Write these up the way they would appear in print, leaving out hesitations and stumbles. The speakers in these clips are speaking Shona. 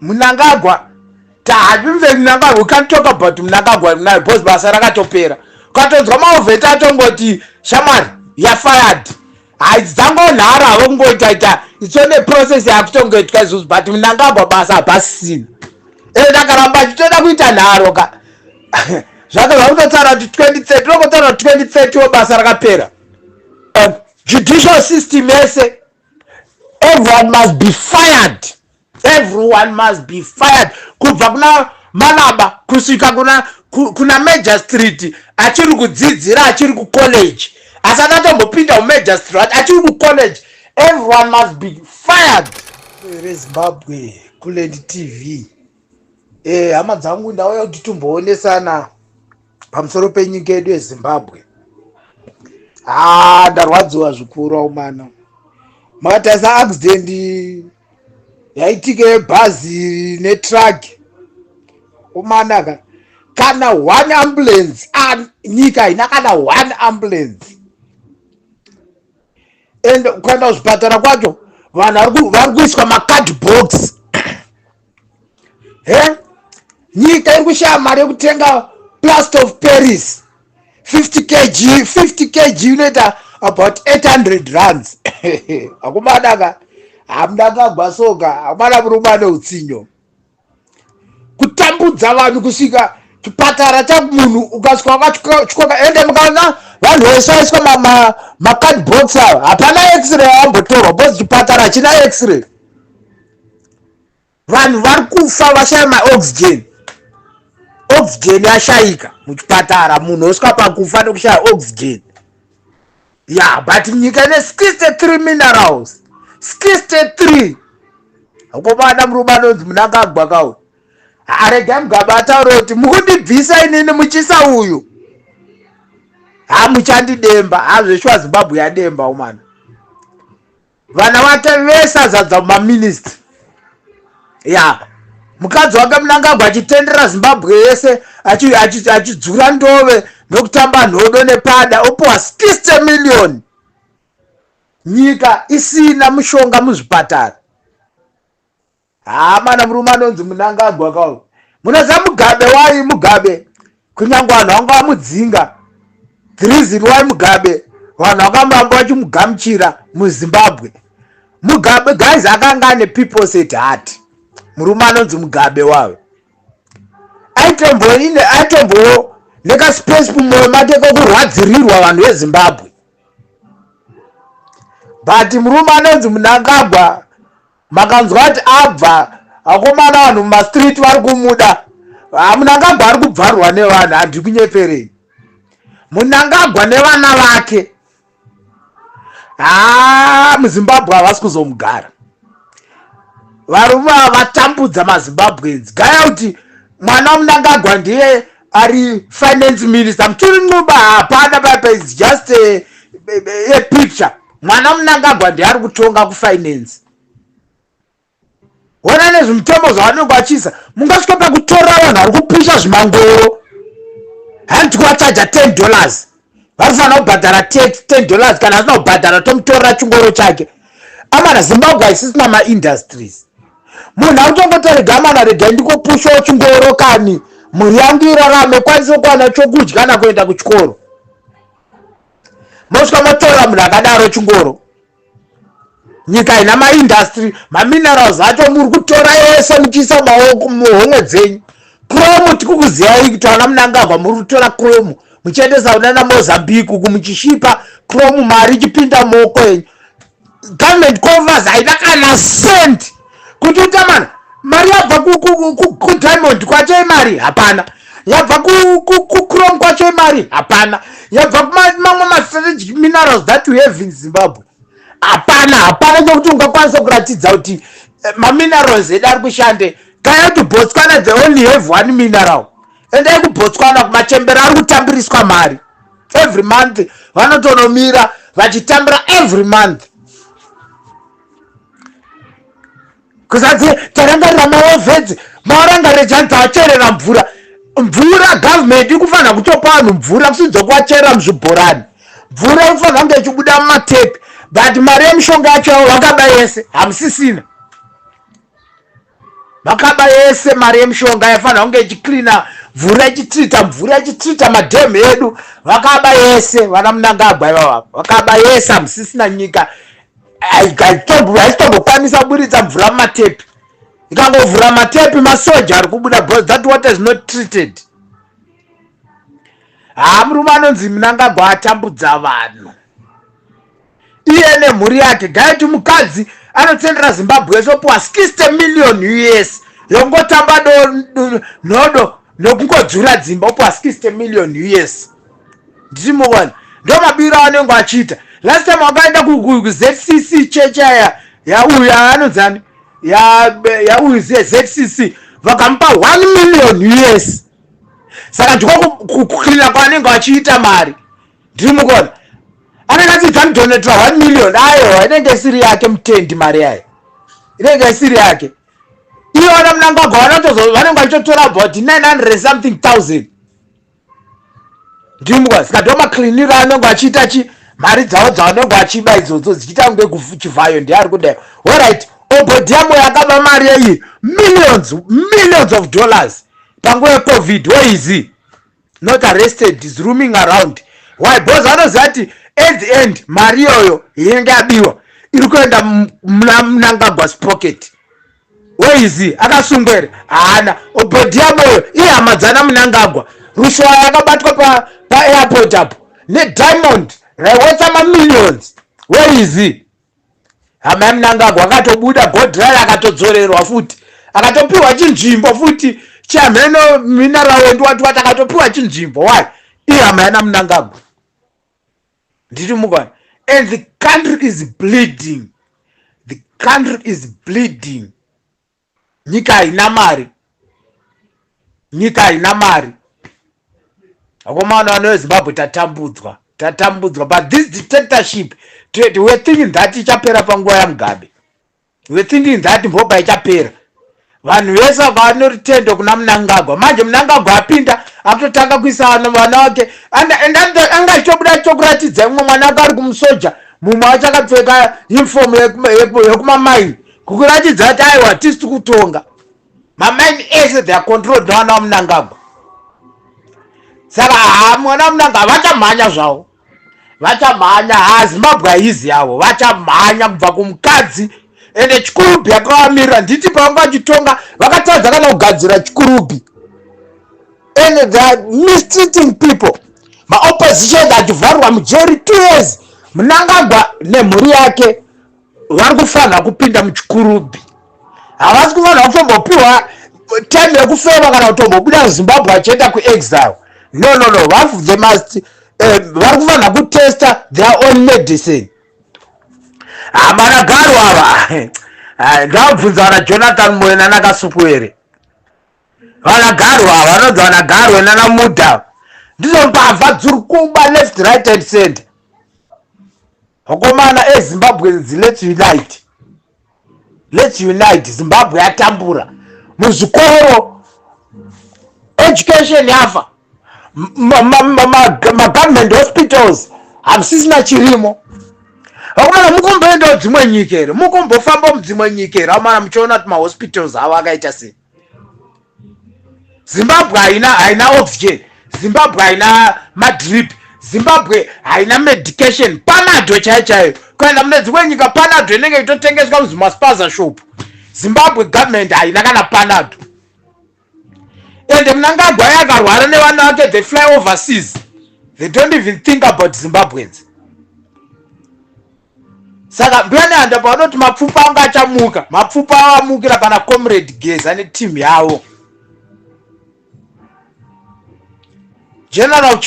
Mnangagwa we can't talk about Mnangagwa now because basa rakatopera. Katonzwa maovheta atongoti shamari ya fired. Aidzango nhara vongoita it's only a process yakutongoitwa izvozvo but Mnangagwa basa hapasisina. Ndakaramba achitoda kuita nharo ka. Zvake zvakutotaura kuti 2030 tokotaura 2030 basa rakapera. Judicial system yese everyone must be fired. Everyone must be fired. Kubva kuna Malaba kusvika kuna Major Street achiri kudzidzira achiri ku college. Asati atombopinda Major Street achiri ku college. Everyone must be fired. Zimbabwe Kulendi TV. Hama dzangu ndauya kuti timboonesana pamusoro penyika yedu yeZimbabwe. Ndarwadziwa zvikuru aumana. Makataisa accident yaitike bhazi netruck. Umanaka kana one ambulance nyika ina kana one ambulance. And kwenda kuzvipatara kwacho vanhu vari kuiswa macard box. Nyika iri kushaya mari yekutenga plaster of Paris 50 kg unoita about 800 rands. Akumadaka Mnangagwa soka hamana murume neutsinyo. Kutambudza vanhu kusvika chipatara chamunhu ukasvika wakatyoka ende mukaona vanhu vese vaiswa macard box ava hapana x-ray yavambotorwa because chipatara hachina x-ray. Vanhu vari kufa vashaya maoxygen. Oxygen yashayika muchipatara munhu osvika pakufa nekushaya oxygen. But nyika ine 63 minerals 63. Hakomana murume anonzi Mnangagwa kawo. Arega Mugabe ataura kuti mukundibvisa inini muchisa uyu. Muchandidemba. Zveshuwa Zimbabwe yademba umana. Vana vake vese azadza mumaministry. Mukadzi wake Mnangagwa achitendera Zimbabwe yese achidzura ndove nokutamba nhodo nepada opiwa 60 million. Nyika isina mushonga muzvipatara. Mana murume anonzi Mnangagwa kawo. Munoziva Mugabe wai Mugabe kunyange vanhu vanga vamudzinga. The reason why Mugabe vanhu vakamuramba vachimugamuchira muZimbabwe. Mugabe guys akanga ane people's at heart. Murume anonzi Mugabe wawe aitombo nekaspace pumwoyo make kokurwadzirirwa vanhu veZimbabwe. But murume anonzi Mnangagwa makanzwa kuti abva akomana vanhu mumastreet vari kumuda. Mnangagwa ari kubvarwa nevanhu handiri kunyeperei. Mnangagwa nevana vake muZimbabwe havasi kuzomugara. Varume vatambudza maZimbabweans. Gaya kuti mwana Mnangagwa ndiye ari finance minister. Muturi Ncuba hapana papa, it's just a picture. Mwana Mnangagwa ndiye ari kutonga kufinance. Ona nezvimitembo zvavanenge vachiisa mungasvika pakutora vanhu vari kupisha zvimangoro. Handi kuvachaja $10. Vanofanira kubhadhara $10 kana asina kubhadhara tomutorera chingoro chake. Amana Zimbabwe haisisina maindustries. Munhu akutongotorega mana rega ndikopushawo chingoro kani mhuri yangu irarame kwanise kuwana chokudya na kuenda kuchikoro. Mosvika motora munhu akadaro chingoro. Nyika ina maindustry, maminerals acho muri kutora yese muchiisa maoko muhomwe dzenyu. Chrome tikukuziyai kuti vana Mnangagwa muri kutora chrome muchiendesa kunana Mozambique uku muchishipa chrome mari ichipinda muoko enyu. Government covers haina kana cent kuti utamana mari yabva ku diamond kwacho imari hapana, yabva ku chrome kwacho imari hapana, yabva kumamwe ma-strategic minerals that we have in Zimbabwe hapana nokuti ungakwanisa kuratidza kuti maminerals edu ari kushande. Kaya kuti Botswana they only have one mineral and ku Botswana kumachembera ari kutambiriswa mari every month. Vanotonomira vachitambira every month. Kuzati tarangarira maovhedzi maorangarira chanzi acherera mvura government ikufanira kutopa vanhu mvura kusidza kuvacherera muzvibhorani. Mvura ikufanira kunge ichibuda mumatepi but mari yemishonga yacho vakaba yese hamusisina. makaba yese mari yemushonga yafanira kunge ichiklina mvura ichitrita madhemu edu. Vakaba yese vana Mnangagwa ivava, vakaba yese hamusisina nyika haisitombokwanisa kuburitsa mvura mumatepi. Ikangovhura matepi masoja ari kubuda, because that water is not treated. Murume anonzi Mnangagwa atambudza vanhu iye nemhuri yake. Gaiti mukadzi anotsendera Zimbabwe esopuwa 60 million US yongotamba nhodo nokungodzura dzimba, opuwa 60 million US. Nditi muone ndo mabiro anenge achiita. Last time wakaenda kuZCC checha yauyu anonzani yauyu ZCC vakamupa 1 million US. Saka ndiko kuklina kwaanenge achiita mari. Ndiri mukuona anenge achidzamudonetra 1 million ayo inenge isiri yake mutendi, mari yayo inenge isiri yake. Iona Mnangagwa vanenge vachitotora about 900 something thousand. Ndiri mukuona saka ndo makliniro anenge achiita mari dzavo dzavanenge vachiba idzodzo dzichiita kunge chivhayo ndiari kudayo. Alright, Obodiamo yakaba mari yeyi millions of dollars panguva yeCovid. Where is he? Not arrested, is roaming around. Why? Because vanoziva kuti at the end mari iyoyo inenge yabiwa iri kuenda Mnangagwa's pocket. Where is he? Akasungwa here? Haana. Obodiamo iye ihama dzana Mnangagwa. Rushwa yakabatwa paairport apo neDiamond raiwetsa mamillions. Where is he? Hama yaMnangagwa akatobuda Godrai akatodzorerwa futi akatopiwa chinzvimbo futi chamheno mineral wendi wati akatopiwa chinzvimbo. Why? Ihama yana Mnangagwa. Nditi mukwana. And the country is bleeding. The country is bleeding. Nyika haina mari. Nyika haina mari. Akomana vano veZimbabwe tatambudzwa. But this dictatorship, we're thinking that ichapera panguva yaMugabe. We're thinking that mboba ichapera. Vanhu vese vanoritendo kuna Mnangagwa. Manje Mnangagwa apinda akutotanga kuisa vana vake. Anga ichobuda chokuratidza mumwe mwana akari kumusoja. Mumwe wacho akapfeka uniform yekumamaini. Kukuratidza kuti aiwa tisi kutonga. Mamaini ese they are controlled navana vaMnangagwa. Saka mwana Mnangagwa vachamhanya zvavo. Vachamhanya, Zimbabwe haizi yavo. Vachamhanya kubva kumukadzi. Ende chikurubi yakawamirira. Nditi pavanga vachitonga vakatadza kana kugadzira chikurubi. And they are mistreating people. Opposition achivharwa mujeri 2 years. Mnangagwa nemhuri yake vari kufanira kupinda muchikurubi. Havasi kufanira kutombopiwa time yekufema kana kutombobuda Zimbabwe achienda kuexile. No. They must vari kufanira kutesta their own medicine. Managaru ava ndabvunza vana Jonathan Moyo naKasuku here. Vanagaru ava vanonzi Vanagaru nanaMudha ndizo mbavha dziri kuba left, right and center. Vakomana eZimbabweans, let's unite. Zimbabwe yatambura muzvikoro, education yafa, government hospitals hamusisina chirimo. Vakomana mukomboendawo dzimwe nyika here, mukombofamba mudzimwe nyika here, vakomana muchiona kuti mahospitals avo akaita sei. Zimbabwe haina oxygen, Zimbabwe haina madrip, Zimbabwe haina medication, panado chaiyo. Kuenda mune dzimwe nyika panado inenge itotengeswa muzimaspaza shop. Zimbabwe government haina kana panado. And Mnangagwa yakarwara nevana vake, they fly overseas. They don't even think about Zimbabweans. Saka mbiyane handa pavanoti mapfupa anga achamuka, mapfupa avamukira kana Comrade Geza netimu yavo. General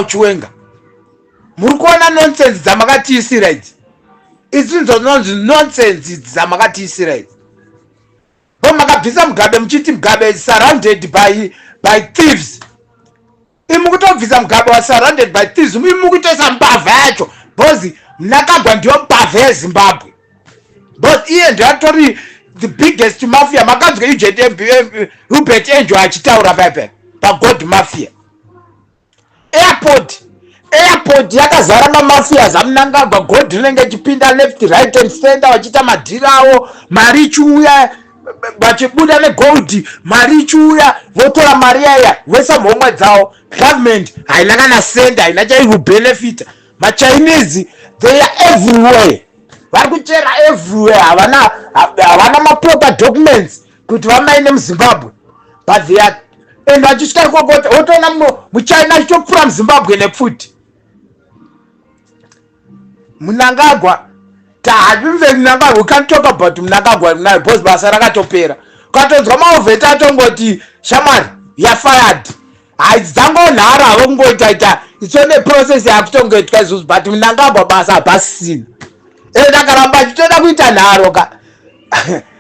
Chiwenga, muri kuona nonsense dzamakatiisira idzi. Idzi ndononzi nonsense dzamakatiisira idzi. Makabvisa Mugabe muchiti Mugabe is surrounded by thieves. Imukutobvisa Mugabe was surrounded by thieves. Imukutoisa mbavha yacho. Because Mnangagwa ndiyo mbavha yeZimbabwe. But iye ndiyo atori the biggest mafia. Makanzwe Hubert Enjo achitaura pa God Mafia. Airport airport yakazara namafias aMnangagwa. God rinenge ichipinda left right and center vachiita madhiri avo, mari ichiuya vachibuda negold, mari ichiuya votora mari yaya vese mhomwe dzavo. Government haina kana senda, haina chaikubenefita. MaChinese they are everywhere, vari kuchera everywhere, havana maproper documents kuti vamaine muZimbabwe, but they are and vachisvika ikoko wotoona muChina achitopfuura muZimbabwe nepfuti. Mnangagwa tahabimve Mnangagwa, we can't talk about Mnangagwa now because basa rakatopera. Ukatonzwa maovheta atongoti shamwari yafired, haidzangonhara vongoita itsone process yakutongoitwa izvozvo, but Mnangagwa basa hapasisina. Akaramba achitoda kuita nharo ka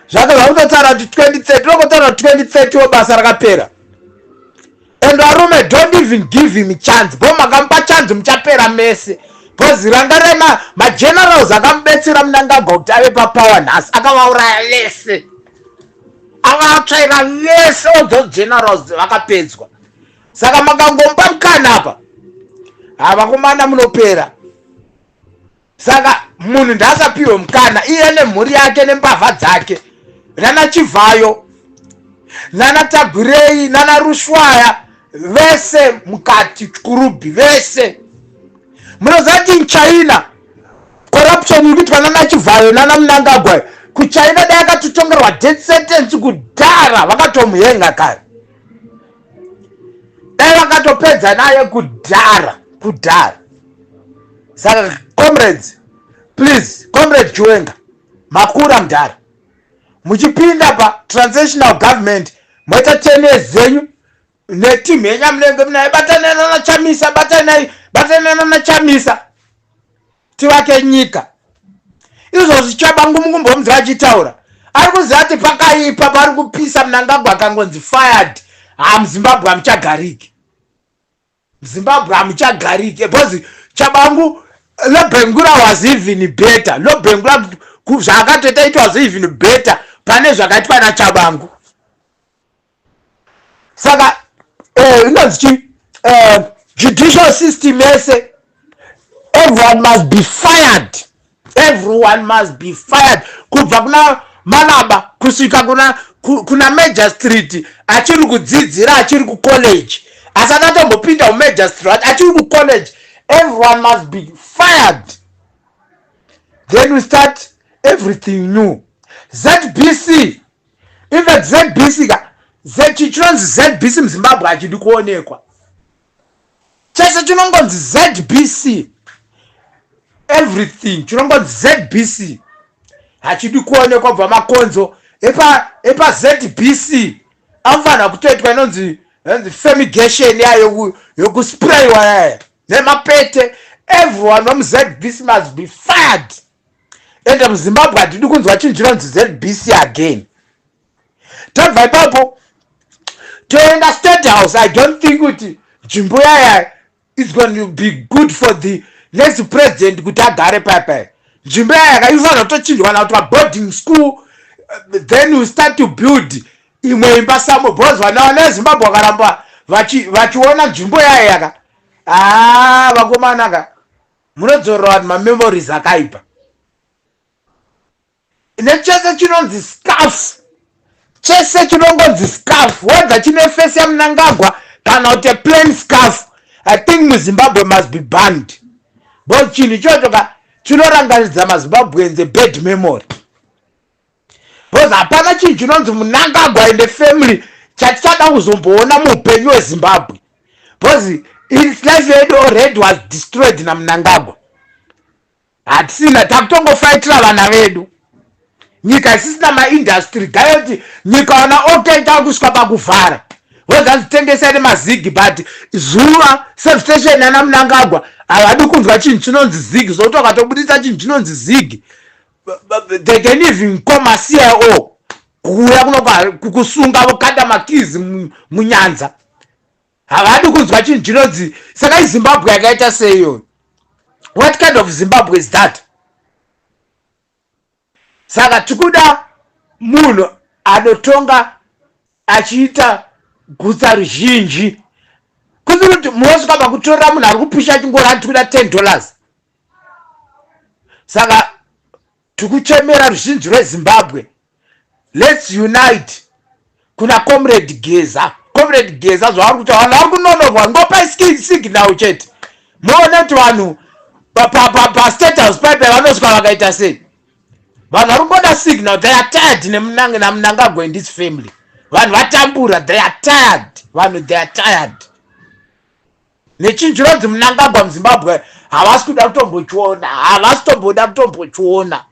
zvakabva kutotaura kuti 2030 rokotaura kuti 2030 basa rakapera. And varume don't even give him a chance, bo makamupa chance muchapera mese. Because rangarema magenerals akamubetsera Mnangagwa kuti ave papower nhasi akavauraya vese, akavatsvaira vese, all those generals vakapedzwa. Saka makangomupa mukana apa, havakomana munopera. Saka munhu ndaasapiwe mukana, iye nemhuri yake nembavha dzake, nana Chivhayo, nana Tagurei, nana Rushwaya, vese mukati kurubi vese. Munoziva kuti muChina corruption irikuitwa nana Chivhayo nana Mnangagwa, kuChina dai akatotongerwa death sentence kudhara, vakatomuhenga kare, dai vakatopedza naye kudhara. Saka comrades, please, comrade Chiwenga, makura mudhara, muchipinda patransitional government moita 10 years zenyu netimhenya munenge munaye, batanai nana Chamisa, batanai nana Chamisa, tivake nyika. Izvozvo Chabangu mukumbomuziva achitaura, ari kuziva kuti pakaipa, pari kupisa. Mnangagwa akangonzi fired, muZimbabwe hamuchagariki, muZimbabwe hamuchagariki, because Chabangu Lobhengura was even better. Lobhengura zvakatoita it was even better pane zvakaitwa naChabangu. Saka inonzi judicial system yese, everyone must be fired, everyone must be fired, kubva kuna Malaba kusvika kuna Magistrate achiri kudzidzira, achiri kucollege, asati atombopinda muMagistrate, achiri kucollege. Everyone must be fired. Then we start everything new. ZBC, even ZBC, ZBC muZimbabwe hachidi kuonekwa. Chese chinongonzi ZBC, everything chinongonzi ZBC hachidi kuonekwa. Bva makonzo epa ZBC amfana kutoitwa inonzi fumigation yayo yokuspraywa yaya nemapete. Everyone from ZBC must be fired. And muZimbabwe hatidi kunzwa chinhu chinonzi ZBC again. Tabva ipapo toenda State House. I don't think kuti nzvimbo yaya is going to be good for the next president kuti agare papa. Nzvimbo yaya yakaifanira kutochinjwa kuti boarding school, then we start to build imwe imba samo, because vana veZimbabwe vakaramba vachiona nzvimbo yaya yaka vakomanaka munodzorora kuti mamemories akaipa. Nechese chinonzi scarf, chese chinongonzi scarf, whether chine face yaMnangagwa kana kuti plain scarf, I think muZimbabwe must be banned. But chinhu ichocho chinorangaridza maZimbabweans a bad memory. Because hapana chinhu chinonzi Mnangagwa and the family chatichada kuzomboona muupenyu hweZimbabwe. Because its life already was destroyed naMnangagwa. Hatisina, takutongofaitira vana vedu. Nyika isisina maindustry, gayoti nyika wana okay takusvika pakuvhara. Vozazvitengesere mazigi, but zuva substation yana Mnangagwa havadi kunzwa chinhu chinonzi zigi. Zokuti wakatobudisa chinhu chinonzi zigi, they can even come CIO kuuya kukusunga vokanda makizi munyanza. Havadi kunzwa chinhu chinonzi. Saka iZimbabwe yakaita seiyo. What kind of Zimbabwe is that? Saka tikuda munhu anotonga achiita gutsa ruzhinji kunzi kuti munosvika pakutorera munhu ari kupisha chingoro atwira $10. Saka tikuchemera ruzhinji rweZimbabwe, let's unite. Kuna comrade Geza zvaari kuti vanhu vari kunonorwa ngopa signal chete. Muone kuti vanhu pa-state house pipe vanosvika vakaita sei. Vanhu vari kungoda signal. They are tired naMnangagwa and his family. Vanhu vatambura, they are tired. Vanhu they are tired. Nechinjirodzi Mnangagwa muZimbabwe havasi kuda kutombochiona, havasi tomboda kutombochiona.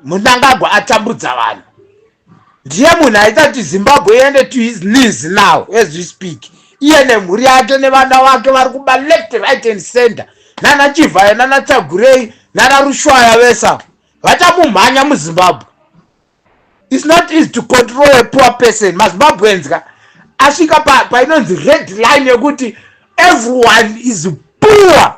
Mnangagwa atambudza vanhu. Ndiye munhu aita kuti Zimbabwe iende to his knees now as we speak. Iye nemhuri yake nevana vake vari kuba left, right and center. Nana Chivhaya, nana Tagurei, nana Rushwaya vesa vachamumhanya muZimbabwe. It's not easy to control a poor person. MaZimbabweans asvika painonzi red line yekuti everyone is poor.